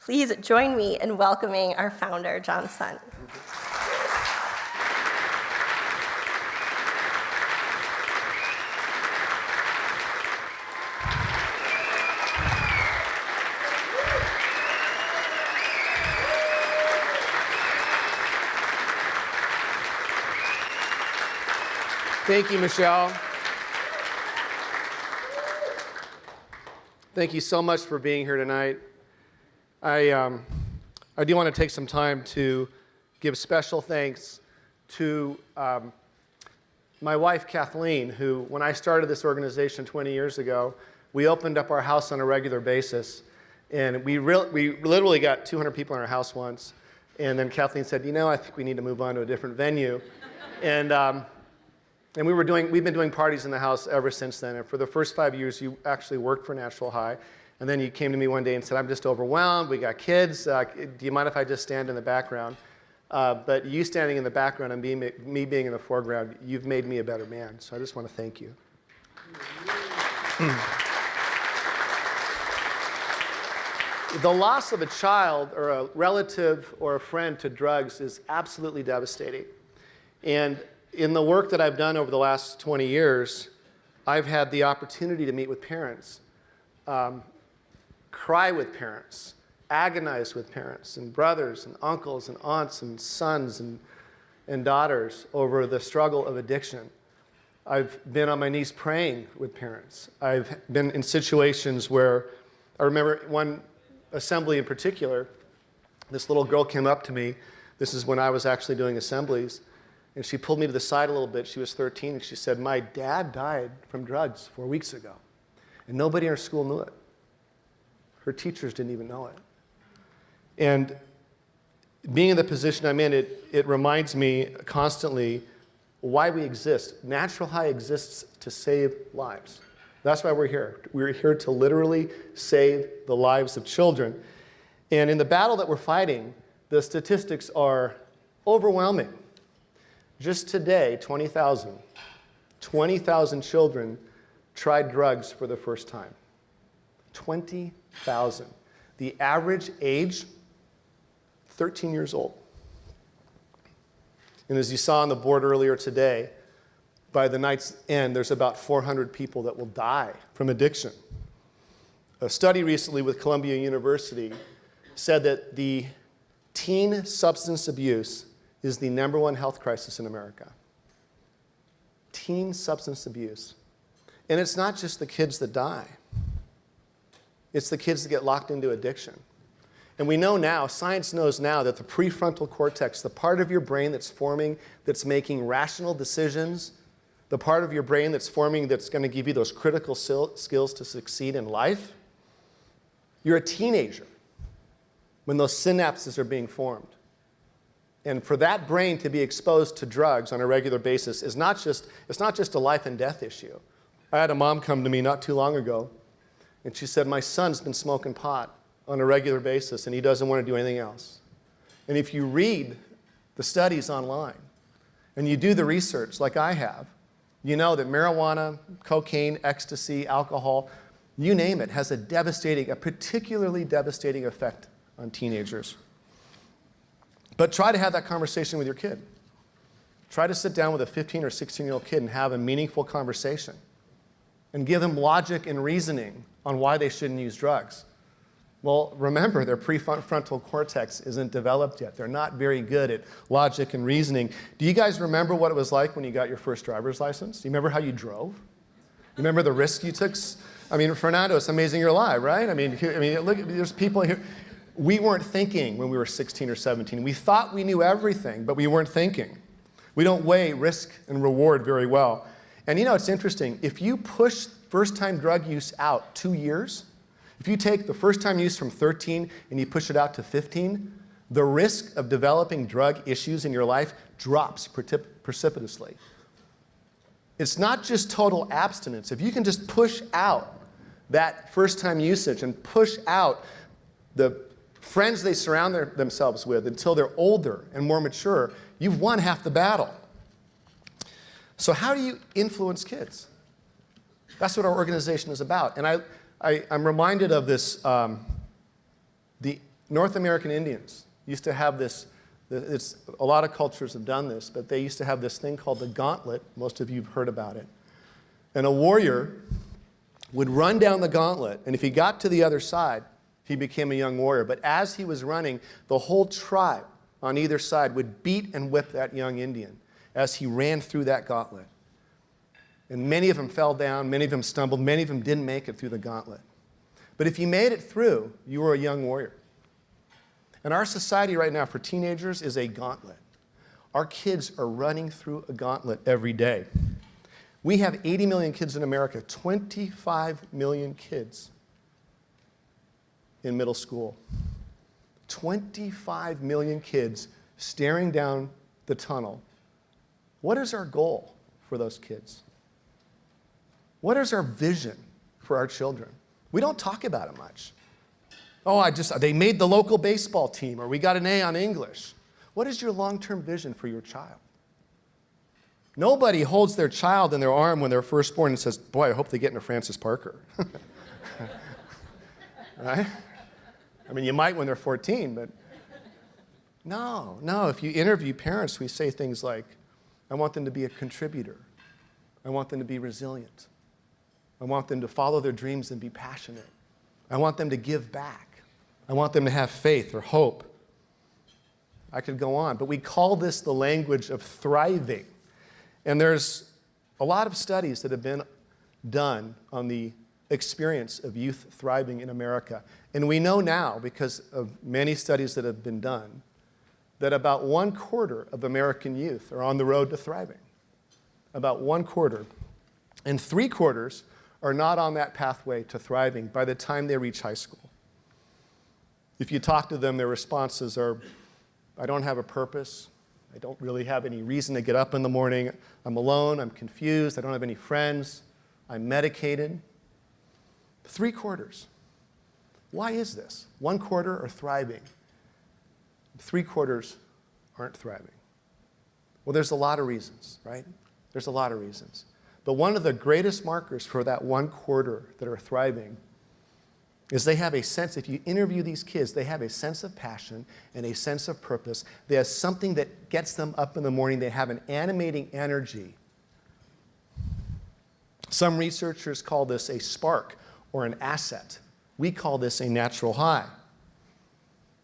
Please join me in welcoming our founder, Jon Sundt. Thank you, Michelle. Thank you so much for being here tonight. I do want to take some time to give special thanks to my wife, Kathleen, who, when I started this organization 20 years ago, we opened up our house on a regular basis. And we literally got 200 people in our house once. And then Kathleen said, I think we need to move on to a different venue. And we've been doing parties in the house ever since then. And for the first 5 years, you actually worked for Nashville High. And then you came to me one day and said, I'm just overwhelmed. We got kids. Do you mind if I just stand in the background? But you standing in the background and me being in the foreground, you've made me a better man. So I just want to thank you. The loss of a child or a relative or a friend to drugs is absolutely devastating. And in the work that I've done over the last 20 years, I've had the opportunity to meet with parents, cry with parents, agonize with parents, and brothers and uncles and aunts and sons and daughters over the struggle of addiction. I've been on my knees praying with parents. I've been in situations where, I remember one assembly in particular, this little girl came up to me. This is when I was actually doing assemblies. And she pulled me to the side a little bit. She was 13, and she said, my dad died from drugs 4 weeks ago. And nobody in her school knew it. Her teachers didn't even know it. And being in the position I'm in, it reminds me constantly why we exist. Natural High exists to save lives. That's why we're here. We're here to literally save the lives of children. And in the battle that we're fighting, the statistics are overwhelming. Just today, 20,000 children tried drugs for the first time. 20,000. The average age, 13 years old. And as you saw on the board earlier today, by the night's end, there's about 400 people that will die from addiction. A study recently with Columbia University said that the teen substance abuse is the #1 health crisis in America. Teen substance abuse. And it's not just the kids that die. It's the kids that get locked into addiction. And we know now, science knows now, that the prefrontal cortex, the part of your brain that's forming, that's making rational decisions, the part of your brain that's forming, that's going to give you those critical skills to succeed in life, you're a teenager when those synapses are being formed. And for that brain to be exposed to drugs on a regular basis is not just a life and death issue. I had a mom come to me not too long ago, and she said, my son's been smoking pot on a regular basis, and he doesn't want to do anything else. And if you read the studies online, and you do the research like I have, you know that marijuana, cocaine, ecstasy, alcohol, you name it, has a particularly devastating effect on teenagers. But try to have that conversation with your kid. Try to sit down with a 15 or 16-year-old kid and have a meaningful conversation and give them logic and reasoning on why they shouldn't use drugs. Well, remember, their prefrontal cortex isn't developed yet. They're not very good at logic and reasoning. Do you guys remember what it was like when you got your first driver's license? Do you remember how you drove? You remember the risk you took? I mean, Fernando, it's amazing you're alive, right? I mean, look, there's people here. We weren't thinking when we were 16 or 17. We thought we knew everything, but we weren't thinking. We don't weigh risk and reward very well. And it's interesting. If you push first-time drug use out 2 years, if you take the first-time use from 13 and you push it out to 15, the risk of developing drug issues in your life drops precipitously. It's not just total abstinence. If you can just push out that first-time usage and push out the friends they surround themselves with until they're older and more mature, you've won half the battle. So how do you influence kids? That's what our organization is about. And I'm reminded of this, the North American Indians used to have this, a lot of cultures have done this, but they used to have this thing called the gauntlet. Most of you have heard about it. And a warrior would run down the gauntlet, and if he got to the other side, he became a young warrior. But as he was running, the whole tribe on either side would beat and whip that young Indian as he ran through that gauntlet. And many of them fell down, many of them stumbled, many of them didn't make it through the gauntlet. But if you made it through, you were a young warrior. And our society right now for teenagers is a gauntlet. Our kids are running through a gauntlet every day. We have 80 million kids in America, 25 million kids in middle school. 25 million kids staring down the tunnel. What is our goal for those kids? What is our vision for our children? We don't talk about it much. Oh, they made the local baseball team, or we got an A on English. What is your long-term vision for your child? Nobody holds their child in their arm when they're first born and says, boy, I hope they get into Francis Parker. Right? I mean, you might when they're 14, but no. If you interview parents, we say things like, I want them to be a contributor. I want them to be resilient. I want them to follow their dreams and be passionate. I want them to give back. I want them to have faith or hope. I could go on, but we call this the language of thriving. And there's a lot of studies that have been done on the experience of youth thriving in America. And we know now, because of many studies that have been done, that about 1/4 of American youth are on the road to thriving. About 1/4. And 3/4 are not on that pathway to thriving by the time they reach high school. If you talk to them, their responses are, I don't have a purpose. I don't really have any reason to get up in the morning. I'm alone. I'm confused. I don't have any friends. I'm medicated. 3/4. Why is this? 1/4 are thriving. 3/4 aren't thriving. Well, there's a lot of reasons, right? There's a lot of reasons. But one of the greatest markers for that 1/4 that are thriving is they have a sense, if you interview these kids, they have a sense of passion and a sense of purpose. They have something that gets them up in the morning. They have an animating energy. Some researchers call this a spark or an asset. We call this a natural high.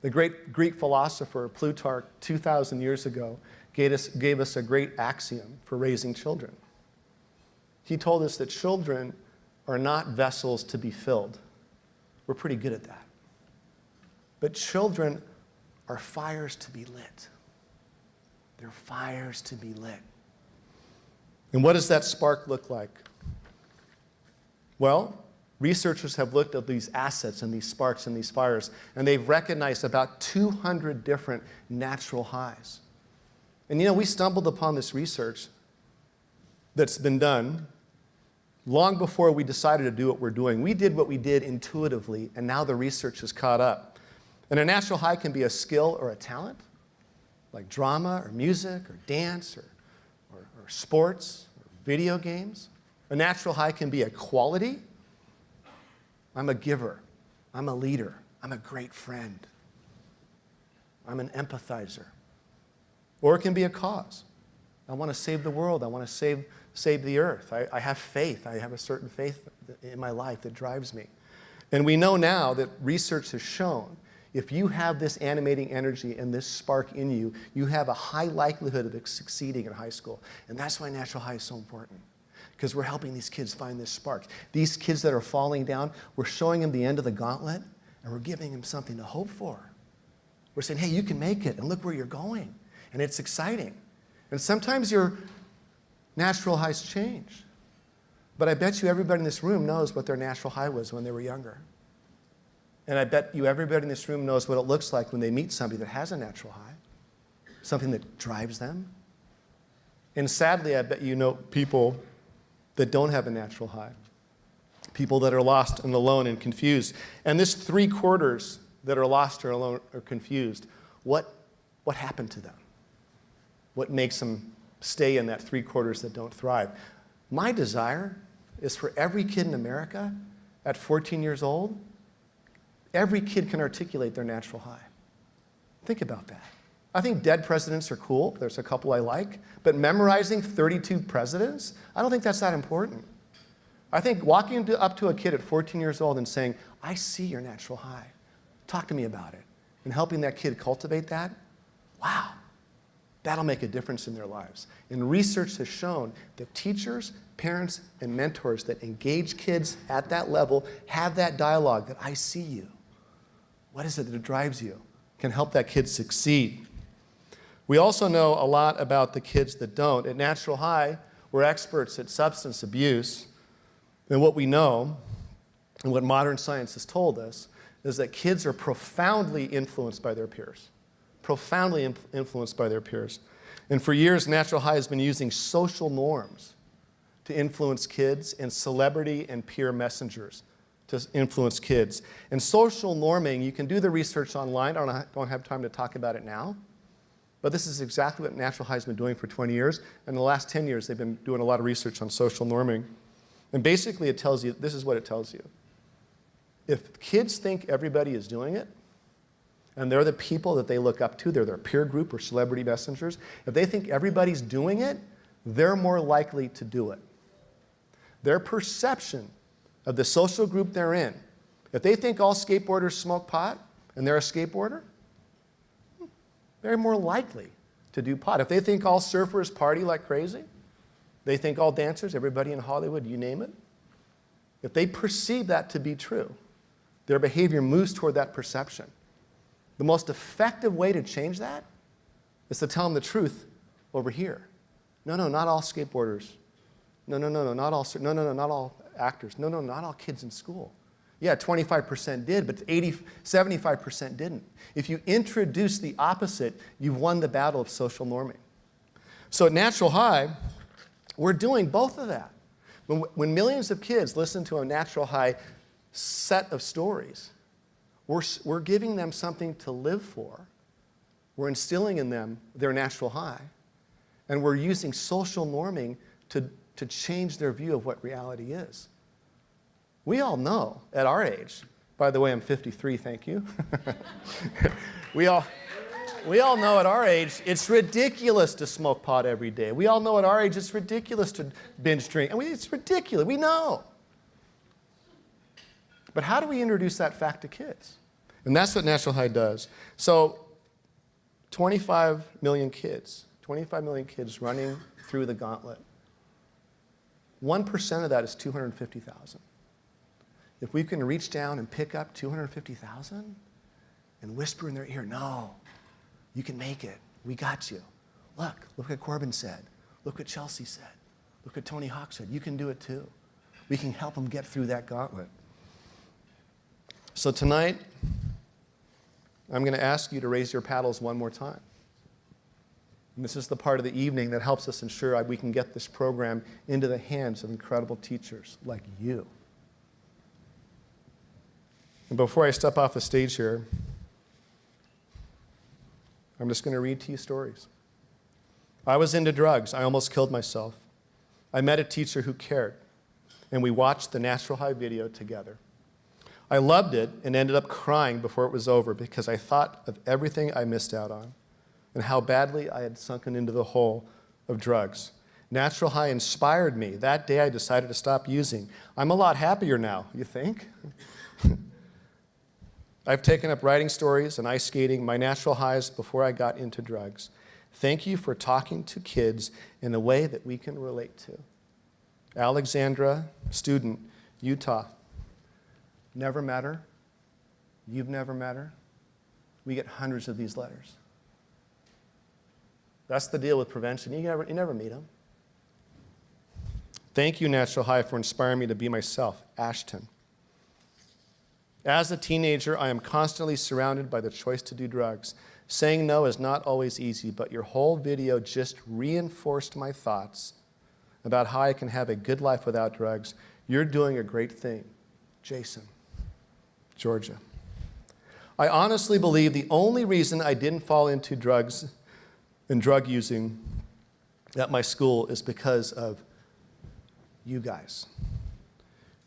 The great Greek philosopher Plutarch, 2,000 years ago, gave us a great axiom for raising children. He told us that children are not vessels to be filled. We're pretty good at that. But children are fires to be lit. They're fires to be lit. And what does that spark look like? Well, researchers have looked at these assets and these sparks and these fires, and they've recognized about 200 different natural highs. And we stumbled upon this research that's been done long before we decided to do what we're doing. We did what we did intuitively, and now the research has caught up. And a natural high can be a skill or a talent, like drama or music or dance or sports or video games. A natural high can be a quality. I'm a giver. I'm a leader. I'm a great friend. I'm an empathizer. Or it can be a cause. I want to save the world. I want to save the earth. I have faith. I have a certain faith in my life that drives me. And we know now that research has shown if you have this animating energy and this spark in you, you have a high likelihood of succeeding in high school. And that's why natural high is so important, because we're helping these kids find this spark. These kids that are falling down, we're showing them the end of the gauntlet, and we're giving them something to hope for. We're saying, hey, you can make it, and look where you're going. And it's exciting. And sometimes your natural highs change. But I bet you everybody in this room knows what their natural high was when they were younger. And I bet you everybody in this room knows what it looks like when they meet somebody that has a natural high, something that drives them. And sadly, I bet you know people that don't have a natural high, people that are lost and alone and confused. And this 3/4 that are lost or alone or confused, what happened to them? What makes them stay in that 3/4 that don't thrive? My desire is for every kid in America at 14 years old, every kid can articulate their natural high. Think about that. I think dead presidents are cool. There's a couple I like. But memorizing 32 presidents, I don't think that's that important. I think walking up to a kid at 14 years old and saying, I see your natural high. Talk to me about it. And helping that kid cultivate that, wow, that'll make a difference in their lives. And research has shown that teachers, parents, and mentors that engage kids at that level have that dialogue that I see you. What is it that drives you? Can help that kid succeed. We also know a lot about the kids that don't. At Natural High, we're experts at substance abuse. And what we know, and what modern science has told us, is that kids are profoundly influenced by their peers. Profoundly influenced by their peers. And for years, Natural High has been using social norms to influence kids and celebrity and peer messengers to influence kids. And social norming, you can do the research online. I don't have time to talk about it now. But this is exactly what Natural High has been doing for 20 years. And in the last 10 years, they've been doing a lot of research on social norming. And basically, it tells you, this is what it tells you. If kids think everybody is doing it, and they're the people that they look up to, they're their peer group or celebrity messengers, if they think everybody's doing it, they're more likely to do it. Their perception of the social group they're in, if they think all skateboarders smoke pot, and they're a skateboarder, they're more likely to do pot. If they think all surfers party like crazy, they think all dancers, everybody in Hollywood, you name it, if they perceive that to be true, their behavior moves toward that perception. The most effective way to change that is to tell them the truth over here. No, not all skateboarders. No, not all actors. No, not all kids in school. Yeah, 25% did, but 75% didn't. If you introduce the opposite, you've won the battle of social norming. So at Natural High, we're doing both of that. When millions of kids listen to a Natural High set of stories, we're giving them something to live for. We're instilling in them their natural high. And we're using social norming to change their view of what reality is. We all know at our age, by the way, I'm 53, thank you. we all know at our age it's ridiculous to smoke pot every day. We all know at our age it's ridiculous to binge drink. It's ridiculous, we know. But how do we introduce that fact to kids? And that's what Natural High does. So 25 million kids running through the gauntlet. 1% of that is 250,000. If we can reach down and pick up 250,000 and whisper in their ear, no, you can make it. We got you. Look what Corbin said. Look what Chelsea said. Look what Tony Hawk said. You can do it too. We can help them get through that gauntlet. So tonight, I'm going to ask you to raise your paddles one more time. And this is the part of the evening that helps us ensure we can get this program into the hands of incredible teachers like you. And before I step off the stage here, I'm just going to read to you stories. I was into drugs. I almost killed myself. I met a teacher who cared, and we watched the Natural High video together. I loved it and ended up crying before it was over because I thought of everything I missed out on and how badly I had sunken into the hole of drugs. Natural High inspired me. That day I decided to stop using. I'm a lot happier now, you think? I've taken up writing stories and ice skating, my natural highs before I got into drugs. Thank you for talking to kids in a way that we can relate to. Alexandra, student, Utah. Never met her. You've never met her. We get hundreds of these letters. That's the deal with prevention. You never meet them. Thank you, Natural High, for inspiring me to be myself. Ashton. As a teenager, I am constantly surrounded by the choice to do drugs. Saying no is not always easy, but your whole video just reinforced my thoughts about how I can have a good life without drugs. You're doing a great thing. Jason. Georgia. I honestly believe the only reason I didn't fall into drugs and drug using at my school is because of you guys.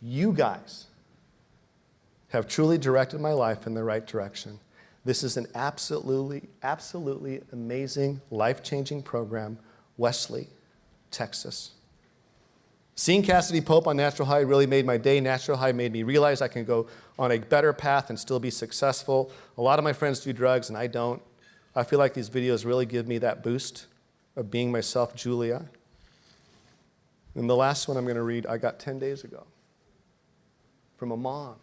You guys have truly directed my life in the right direction. This is an absolutely amazing, life-changing program, Wesley, Texas. Seeing Cassidy Pope on Natural High really made my day. Natural High made me realize I can go on a better path and still be successful. A lot of my friends do drugs, and I don't. I feel like these videos really give me that boost of being myself, Julia. And the last one I'm going to read, I got 10 days ago from a mom.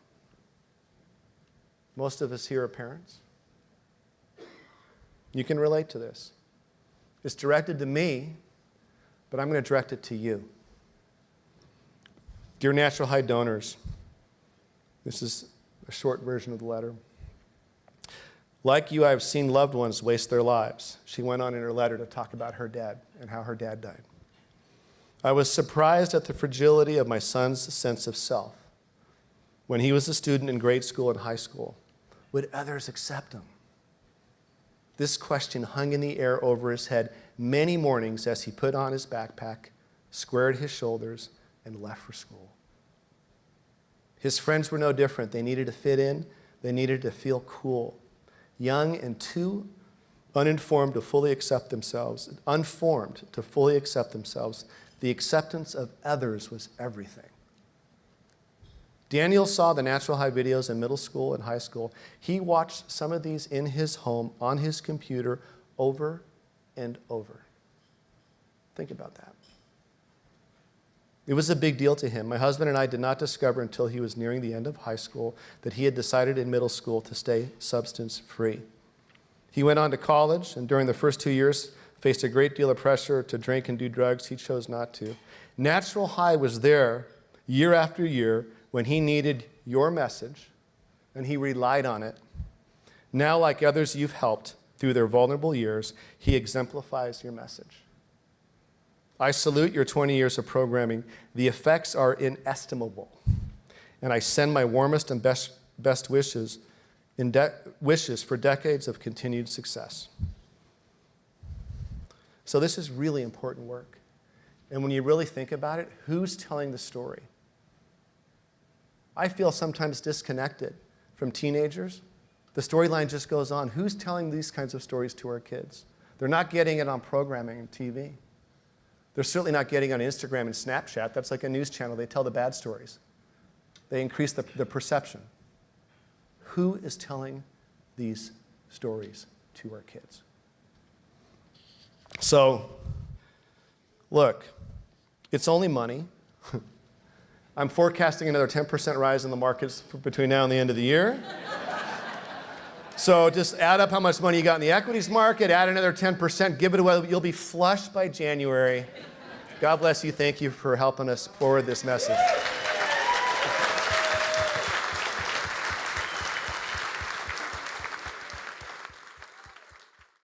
Most of us here are parents. You can relate to this. It's directed to me, but I'm going to direct it to you. Dear Natural High donors, this is a short version of the letter. Like you, I've seen loved ones waste their lives. She went on in her letter to talk about her dad and how her dad died. I was surprised at the fragility of my son's sense of self. When he was a student in grade school and high school, would others accept him? This question hung in the air over his head many mornings as he put on his backpack, squared his shoulders, and left for school. His friends were no different. They needed to fit in. They needed to feel cool. Young and too uninformed to fully accept themselves, unformed to fully accept themselves. The acceptance of others was everything. Daniel saw the Natural High videos in middle school and high school. He watched some of these in his home, on his computer, over and over. Think about that. It was a big deal to him. My husband and I did not discover until he was nearing the end of high school that he had decided in middle school to stay substance-free. He went on to college, and during the first 2 years, faced a great deal of pressure to drink and do drugs. He chose not to. Natural High was there year after year when he needed your message, and he relied on it. Now, like others you've helped through their vulnerable years, he exemplifies your message. I salute your 20 years of programming. The effects are inestimable, and I send my warmest and best wishes for decades of continued success. So this is really important work. And when you really think about it, who's telling the story? I feel sometimes disconnected from teenagers. The storyline just goes on. Who's telling these kinds of stories to our kids? They're not getting it on programming and TV. They're certainly not getting it on Instagram and Snapchat. That's like a news channel. They tell the bad stories. They increase the perception. Who is telling these stories to our kids? So, look, it's only money. I'm forecasting another 10% rise in the markets between now and the end of the year. So just add up how much money you got in the equities market, add another 10%, give it away. You'll be flush by January. God bless you. Thank you for helping us forward this message.